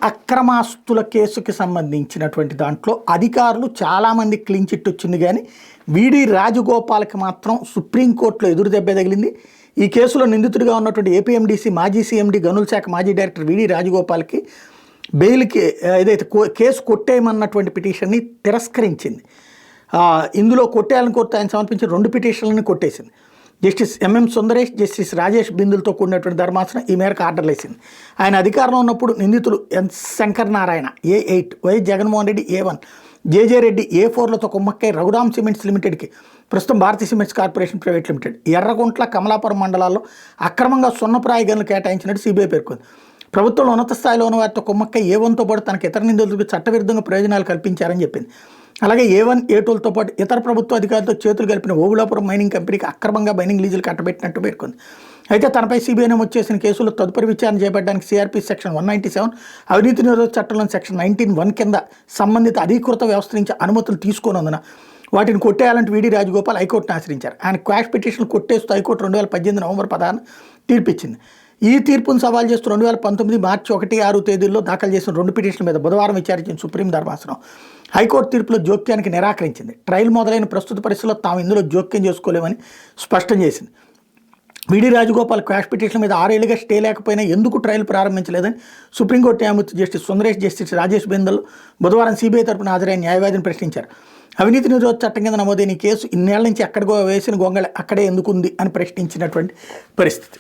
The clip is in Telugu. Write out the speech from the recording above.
అక్రమాస్తుల కేసుకి సంబంధించినటువంటి దాంట్లో అధికారులు చాలామంది క్లీన్ చిట్ వచ్చింది, కానీ వీడి రాజగోపాల్కి మాత్రం సుప్రీంకోర్టులో ఎదురు దెబ్బ తగిలింది. ఈ కేసులో నిందితుడిగా ఉన్నటువంటి ఏపీఎండీసీ మాజీ సీఎండీ గనుల శాఖ మాజీ డైరెక్టర్ వీడి రాజగోపాల్కి బెయిల్కి ఏదైతే కేసు కొట్టేయమన్నటువంటి పిటిషన్ని తిరస్కరించింది. ఇందులో కొట్టేయాలని కోరుతూ ఆయన సమర్పించిన 2 పిటిషన్లను కొట్టేసింది. Justice M M Sundaresh, justice Rajesh బిందులతో కూడినటువంటి ధర్మాసనం ఈ మేరకు ఆర్డర్లు వేసింది. ఆయన అధికారంలో ఉన్నప్పుడు నిందితులు N Shankar Narayana A8, Y S Jaganmohan Reddy A1, J J Reddy A4లతో కుమ్మక్కై రఘురామ్ సిమెంట్స్ లిమిటెడ్కి, ప్రస్తుతం Bharatiya cements corporation private limited, Yerraguntla Kamalapuram మండలాల్లో అక్రమంగా సున్నప్రాయ గనులు కేటాయించినట్టు సిబిఐ పేర్కొంది. ప్రభుత్వంలో ఉన్నత స్థాయిలో ఉన్న వారితో కుమ్మక్కై A1తో పాటు తనకు ఇతర నిందితులకు చట్టవిరుద్ధంగా ప్రయోజనాలు కల్పించారని చెప్పింది. అలాగే A1, A2లతో పాటు ఇతర ప్రభుత్వ అధికారులతో చేతులు కలిపిన ఓబులాపురం మైనింగ్ కంపెనీకి అక్రమంగా మైనింగ్ లీజులు కట్టబెట్టినట్టు పేర్కొంది. అయితే తనపై సిబిఐ నమోదు చేసిన కేసులో తదుపరి విచారణ చేపట్టడానికి సిఆర్పిసి సెక్షన్ 197, అవినీతి నిరోధక చట్టంలోని సెక్షన్ 19(1) కింద సంబంధిత అధీకృత వ్యవస్థ నుంచి అనుమతులు తీసుకున్నందున వాటిని కొట్టేయాలంటే వీడి రాజగోపాల్ హైకోర్టును ఆశ్రయించారు. ఆయన క్వాష్ పిటిషన్ కొట్టేస్తూ హైకోర్టు 2018 నవంబర్ 16 తీర్పిచ్చింది. ఈ తీర్పును సవాల్ చేస్తూ 2019 మార్చి 1, 6 తేదీల్లో దాఖలు చేసిన 2 పిటిషన్ల మీద బుధవారం విచారించిన సుప్రీం ధర్మాసనం హైకోర్టు తీర్పులో జోక్యానికి నిరాకరించింది. ట్రయల్ మొదలైన ప్రస్తుత పరిస్థితుల్లో తాము ఇందులో జోక్యం చేసుకోలేమని స్పష్టం చేసింది. వీడి రాజగోపాల్ క్వాష్ పిటిషన్ మీద 6 ఏళ్లుగా స్టే లేకపోయినా ఎందుకు ట్రయల్ ప్రారంభించలేదని సుప్రీంకోర్టు న్యాయమూర్తి జస్టిస్ సుందరేష్, జస్టిస్ రాజేష్ బిందల్ బుధవారం సిబిఐ తరపున హాజరైన న్యాయవాదిని ప్రశ్నించారు. అవినీతి నిరోధక చట్టం కింద నమోదైన ఈ కేసు ఇన్నేళ్ల నుంచి ఎక్కడికో వేసిన గొంగళ అక్కడే ఎందుకుంది అని ప్రశ్నించినటువంటి పరిస్థితి.